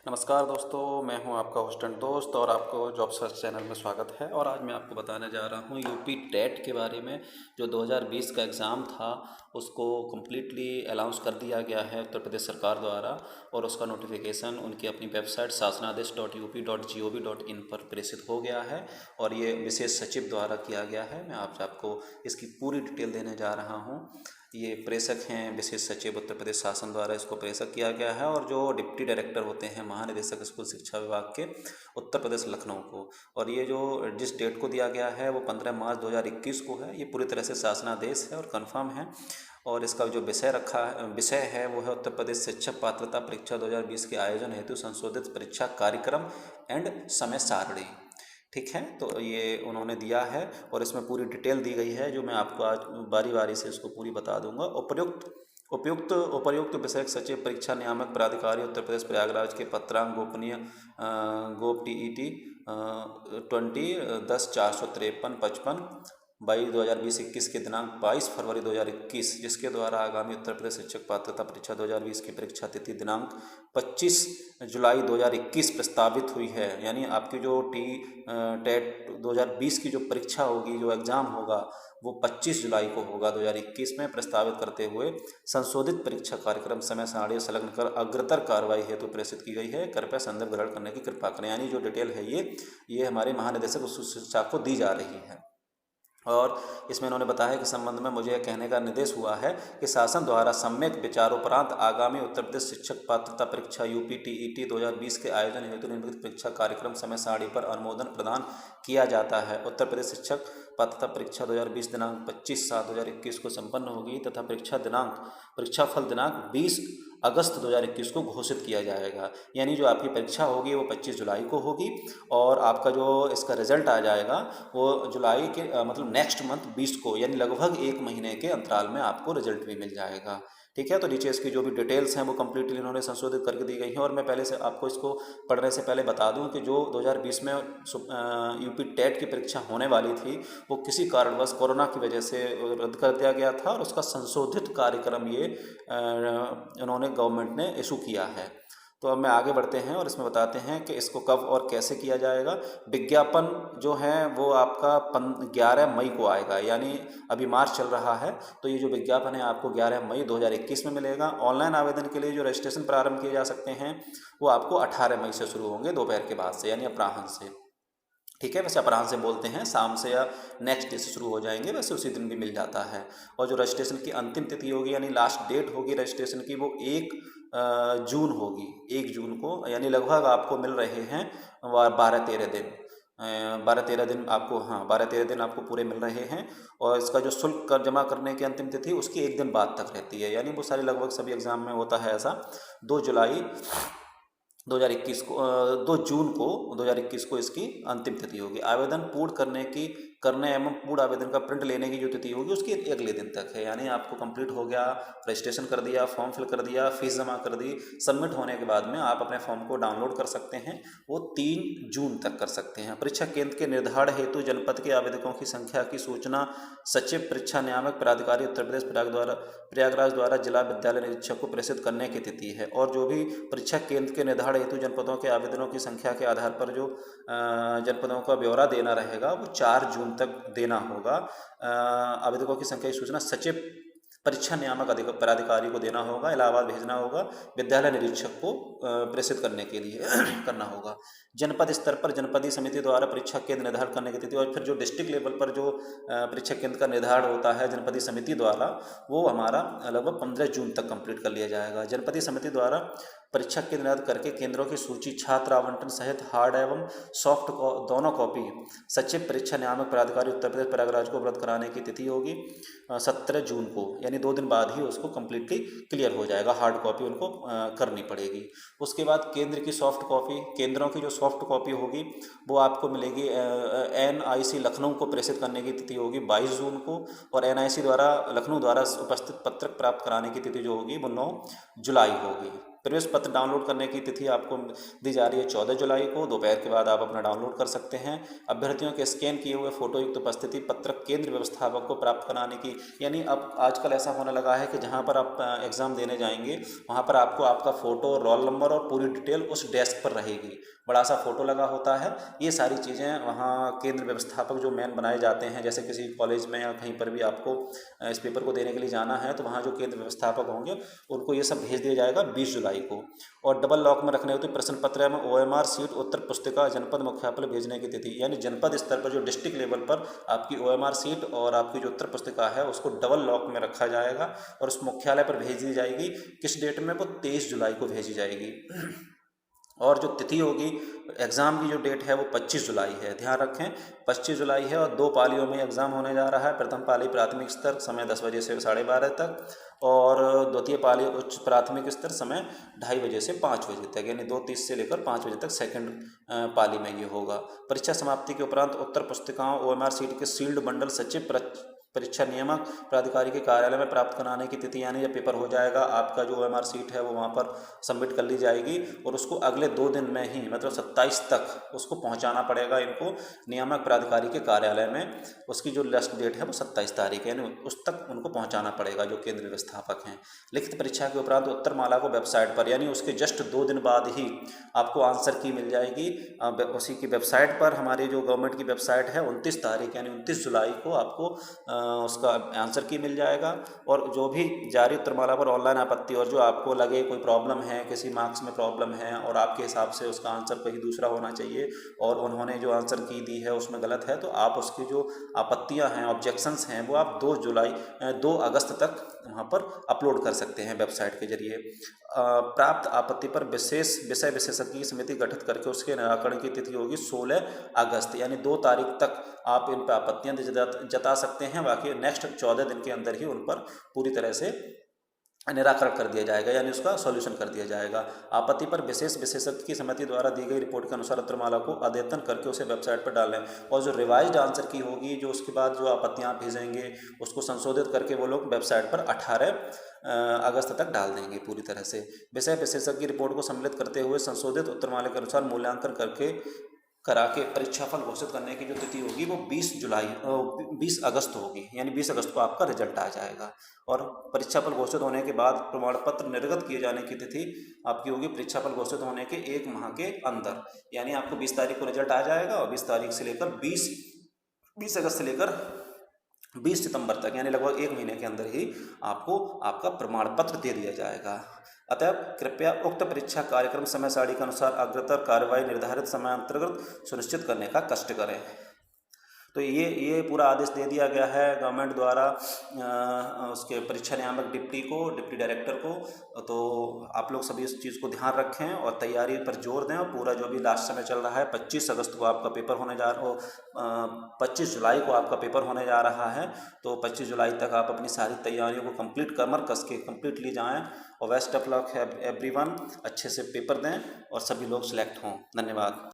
नमस्कार दोस्तों, मैं हूं आपका होस्ट एंड दोस्त और आपको जॉब सर्च चैनल में स्वागत है। और आज मैं आपको बताने जा रहा हूं यूपी टेट के बारे में। जो 2020 का एग्ज़ाम था उसको कम्प्लीटली अनाउंस कर दिया गया है उत्तर प्रदेश सरकार द्वारा, और उसका नोटिफिकेशन उनकी अपनी वेबसाइट शासनादेश.up.gov.in पर प्रेषित हो गया है और ये विशेष सचिव द्वारा किया गया है। मैं आपको इसकी पूरी डिटेल देने जा रहा हूँ। ये प्रेषक हैं विशेष सचिव उत्तर प्रदेश शासन द्वारा, इसको प्रेषक किया गया है। और जो डिप्टी डायरेक्टर होते हैं महानिदेशक स्कूल शिक्षा विभाग के उत्तर प्रदेश लखनऊ को, और ये जो जिस डेट को दिया गया है वो 15 मार्च 2021 को है। ये पूरी तरह से शासनादेश है और कन्फर्म है। और इसका जो विषय है वो है उत्तर प्रदेश शिक्षक पात्रता परीक्षा 2020 के आयोजन हेतु संशोधित परीक्षा कार्यक्रम एंड समय सारणी। ठीक है, तो ये उन्होंने दिया है और इसमें पूरी डिटेल दी गई है, जो मैं आपको आज बारी बारी से इसको पूरी बता दूंगा। उपर्युक्त विषयक सचिव परीक्षा नियामक प्राधिकारी उत्तर प्रदेश प्रयागराज के पत्रांक गोपनीय गोप TET 20/10/453-55 22/2021 के दिनांक 22 फरवरी 2021, जिसके द्वारा आगामी उत्तर प्रदेश शिक्षक पात्रता परीक्षा 2020 की परीक्षा तिथि दिनांक 25 जुलाई 2021 प्रस्तावित हुई है। यानी आपकी जो टेट 2020 की जो परीक्षा होगी, जो एग्ज़ाम होगा, वो 25 जुलाई को होगा 2021 में, प्रस्तावित करते हुए संशोधित परीक्षा कार्यक्रम समय सारणी संलग्न कर अग्रतर कार्रवाई हेतु प्रेषित की गई है। कृपया संदर्भ ग्रहण करने की कृपा करें। यानी जो डिटेल है ये हमारे महानिदेशक उच्च शिक्षा को दी जा रही है। और इसमें इन्होंने बताया कि संबंध में मुझे कहने का निर्देश हुआ है कि शासन द्वारा सम्यक विचारोपरांत आगामी उत्तर प्रदेश शिक्षक पात्रता परीक्षा यूपी TET 2020 के आयोजन हेतु निम्नलिखित परीक्षा कार्यक्रम समय सारणी पर अनुमोदन प्रदान किया जाता है। उत्तर प्रदेश शिक्षक पात्रता परीक्षा 2020 दिनांक 25/7/2021 को संपन्न होगी तथा परीक्षाफल दिनांक 20 अगस्त 2021 को घोषित किया जाएगा। यानी जो आपकी परीक्षा होगी वो 25 जुलाई को होगी और आपका जो इसका रिजल्ट आ जाएगा वो जुलाई के मतलब नेक्स्ट मंथ 20 को, यानी लगभग 1 महीने के अंतराल में आपको रिजल्ट भी मिल जाएगा। ठीक है, तो नीचे इसकी जो भी डिटेल्स हैं वो कम्प्लीटली इन्होंने संशोधित करके दी गई हैं। और मैं पहले से आपको इसको पढ़ने से पहले बता दूं कि जो 2020 में यूपी टेट की परीक्षा होने वाली थी वो किसी कारणवश कोरोना की वजह से रद्द कर दिया गया था और उसका संशोधित कार्यक्रम ये इन्होंने गवर्नमेंट ने इशू किया है। तो अब मैं आगे बढ़ते हैं और इसमें बताते हैं कि इसको कब और कैसे किया जाएगा। विज्ञापन जो है वो आपका 11 मई को आएगा, यानी अभी मार्च चल रहा है, तो ये जो विज्ञापन है आपको 11 मई 2021 में मिलेगा। ऑनलाइन आवेदन के लिए जो रजिस्ट्रेशन प्रारंभ किए जा सकते हैं वो आपको 18 मई से शुरू होंगे, दोपहर के बाद से, यानी अपराह्न से। ठीक है, वैसे अपराह्न से बोलते हैं, शाम से या नेक्स्ट डे से शुरू हो जाएंगे, वैसे उसी दिन भी मिल जाता है। और जो रजिस्ट्रेशन की अंतिम तिथि होगी, यानी लास्ट डेट होगी रजिस्ट्रेशन की, वो 1 जून होगी, 1 जून को। यानी लगभग आपको मिल रहे हैं 12-13 दिन, 12-13 दिन आपको, हाँ 12-13 दिन आपको पूरे मिल रहे हैं। और इसका जो शुल्क कर जमा करने की अंतिम तिथि उसकी 1 दिन बाद तक रहती है। यानी वो सारी लगभग सभी एग्जाम में होता है ऐसा। 2 जुलाई 2021 को 2 जून को 2021 को इसकी अंतिम तिथि होगी। आवेदन पूर्ण करने एवं पूर्ण आवेदन का प्रिंट लेने की जो तिथि होगी उसकी अगले दिन तक है। यानी आपको कंप्लीट हो गया, रजिस्ट्रेशन कर दिया, फॉर्म फिल कर दिया, फीस जमा कर दी, सबमिट होने के बाद में आप अपने फॉर्म को डाउनलोड कर सकते हैं। वो 3 जून तक कर सकते हैं। परीक्षा केंद्र के निर्धारण हेतु जनपद के आवेदकों की संख्या की सूचना सचिव परीक्षा नियामक प्राधिकारी उत्तर प्रदेश प्रयागराज द्वारा जिला विद्यालय निरीक्षक को प्रेषित करने की तिथि है। और जो भी परीक्षा केंद्र के निर्धारण हेतु जनपदों के आवेदनों की संख्या के आधार पर जो जनपदों का ब्यौरा देना रहेगा वो 4 जून तक देना होगा। आवेदकों की संख्या की सूचना सचिव परीक्षा नियामक प्राधिकारी को देना होगा, इलाहाबाद भेजना होगा, विद्यालय निरीक्षक को प्रेषित करने के लिए करना होगा। जनपद स्तर पर जनपदीय समिति द्वारा परीक्षा केंद्र निर्धारण करने की तिथि, और फिर जो डिस्ट्रिक्ट लेवल पर जो परीक्षा केंद्र का निर्धारण होता है जनपदीय समिति द्वारा, वो हमारा लगभग 15 जून तक कंप्लीट कर लिया जाएगा। जनपदीय समिति द्वारा परीक्षा केंद्र निर्धारित करके केंद्रों की सूची, छात्र आवंटन सहित हार्ड एवं सॉफ्ट दोनों कॉपी सचिव परीक्षा नियामक प्राधिकारी उत्तर प्रदेश प्रयागराज को उपलब्ध कराने की तिथि होगी 17 जून को। यानी 2 दिन बाद ही उसको कम्प्लीटली क्लियर हो जाएगा, हार्ड कॉपी उनको करनी पड़ेगी। उसके बाद केंद्र की सॉफ्ट कॉपी, केंद्रों की जो सॉफ्ट कॉपी होगी वो आपको मिलेगी NIC लखनऊ को प्रेषित करने की तिथि होगी 22 जून को। और NIC द्वारा लखनऊ द्वारा उपस्थित पत्रक प्राप्त कराने की तिथि जो होगी वो 9 जुलाई होगी। प्रवेश पत्र डाउनलोड करने की तिथि आपको दी जा रही है 14 जुलाई को, दोपहर के बाद आप अपना डाउनलोड कर सकते हैं। अभ्यर्थियों के स्कैन किए हुए फोटोयुक्त उपस्थिति पत्रक केंद्र व्यवस्थापक को प्राप्त कराने की, यानी अब आजकल ऐसा होने लगा है कि जहाँ पर आप एग्ज़ाम देने जाएंगे वहाँ पर आपको आपका फ़ोटो, रोल नंबर और पूरी डिटेल उस डेस्क पर रहेगी। बड़ा सा फोटो लगा होता है। ये सारी चीज़ें वहाँ केंद्र व्यवस्थापक जो मैन बनाए जाते हैं, जैसे किसी कॉलेज में या कहीं पर भी आपको इस पेपर को देने के लिए जाना है तो वहाँ जो केंद्र व्यवस्थापक होंगे उनको ये सब भेज दिया जाएगा 20 जुलाई को। और डबल लॉक में रखने होते प्रश्न पत्र एवं OMR सीट उत्तर पुस्तिका जनपद मुख्यालय भेजने की तिथि, यानी जनपद स्तर पर जो डिस्ट्रिक्ट लेवल पर आपकी OMR सीट और आपकी जो उत्तर पुस्तिका है उसको डबल लॉक में रखा जाएगा और उस मुख्यालय पर भेज दी जाएगी। किस डेट में? वो 23 जुलाई को भेजी जाएगी। और जो तिथि होगी एग्ज़ाम की जो डेट है वो 25 जुलाई है, ध्यान रखें 25 जुलाई है। और 2 पालियों में एग्ज़ाम होने जा रहा है। प्रथम पाली प्राथमिक स्तर समय 10 बजे से 12:30 तक, और द्वितीय पाली उच्च प्राथमिक स्तर समय 2:30 बजे से 5 बजे तक, यानी 2:30 से लेकर 5 बजे तक सेकंड पाली में ये होगा। परीक्षा समाप्ति के उपरांत उत्तर पुस्तिकाओं OMR सीट के सील्ड बंडल सचिव परीक्षा नियामक प्राधिकारी के कार्यालय में प्राप्त कराने की तिथि, यानी जब पेपर हो जाएगा आपका जो OMR सीट है वो वहाँ पर सबमिट कर ली जाएगी और उसको अगले 2 दिन में ही, मतलब 27 तक उसको पहुँचाना पड़ेगा इनको नियामक प्राधिकारी के कार्यालय में। उसकी जो लास्ट डेट है वो 27 तारीख है, यानी उस तक उनको पहुँचाना पड़ेगा जो केंद्र व्यवस्थापक हैं। लिखित परीक्षा के उपरांत उत्तरमाला को वेबसाइट पर, यानी उसके जस्ट 2 दिन बाद ही आपको आंसर की मिल जाएगी उसी की वेबसाइट पर। हमारी जो गवर्नमेंट की वेबसाइट है 29 तारीख यानी 29 जुलाई को आपको उसका आंसर की मिल जाएगा। और जो भी जारी उत्तरमाला पर ऑनलाइन आपत्ति और जो आपको लगे कोई प्रॉब्लम है, किसी मार्क्स में प्रॉब्लम है और आपके हिसाब से उसका आंसर कहीं दूसरा होना चाहिए और उन्होंने जो आंसर की दी है उसमें गलत है, तो आप उसकी जो आपत्तियां हैं, ऑब्जेक्शंस हैं, वो आप 2 अगस्त तक वहाँ पर अपलोड कर सकते हैं वेबसाइट के जरिए। प्राप्त आपत्ति पर विशेष विषय विशेषज्ञ समिति गठित करके उसके निराकरण की तिथि होगी 16 अगस्त, यानी 2 तारीख तक आप इन पर आपत्तियां जता सकते हैं। बाकी नेक्स्ट 14 दिन के अंदर ही उन पर पूरी तरह से निराकरण कर दिया जाएगा, यानी उसका सॉल्यूशन कर दिया जाएगा। आपत्ति पर विशेष विशेषज्ञ की समिति द्वारा दी गई रिपोर्ट के अनुसार उत्तरमाला को अद्यतन करके उसे वेबसाइट पर डालें और जो रिवाइज्ड आंसर की होगी, जो उसके बाद जो आपत्तियां भेजेंगे उसको संशोधित करके वो लोग वेबसाइट पर 18 अगस्त तक डाल देंगे पूरी तरह से। विषय विशेषज्ञ रिपोर्ट को सम्मिलित करते हुए संशोधित उत्तरमाला के अनुसार मूल्यांकन करा के परीक्षाफल घोषित करने की जो तिथि होगी वो 20 अगस्त होगी, यानी 20 अगस्त को आपका रिजल्ट आ जाएगा। और परीक्षाफल घोषित होने के बाद प्रमाण पत्र निर्गत किए जाने की तिथि आपकी होगी परीक्षाफल घोषित होने के 1 माह के अंदर, यानी आपको 20 तारीख को रिजल्ट आ जाएगा और 20 तारीख से लेकर 20 अगस्त से लेकर 20 सितंबर तक, यानी लगभग 1 महीने के अंदर ही आपको आपका प्रमाण पत्र दे दिया जाएगा। अतः कृपया उक्त परीक्षा कार्यक्रम समय सारणी के अनुसार अग्रतर कार्रवाई निर्धारित समय अंतर्गत सुनिश्चित करने का कष्ट करें। तो ये पूरा आदेश दे दिया गया है गवर्नमेंट द्वारा उसके परीक्षा नियामक डिप्टी डायरेक्टर को। तो आप लोग सभी इस चीज़ को ध्यान रखें और तैयारी पर जोर दें। और पूरा जो भी लास्ट समय चल रहा है 25 अगस्त को आपका पेपर होने जा रहा 25 जुलाई को आपका पेपर होने जा रहा है। तो 25 जुलाई तक आप अपनी सारी तैयारियों को कमर कस के कम्प्लीटली जाएँ और बेस्ट ऑफ लक है एवरीवन। अच्छे से पेपर दें और सभी लोग सिलेक्ट हों। धन्यवाद।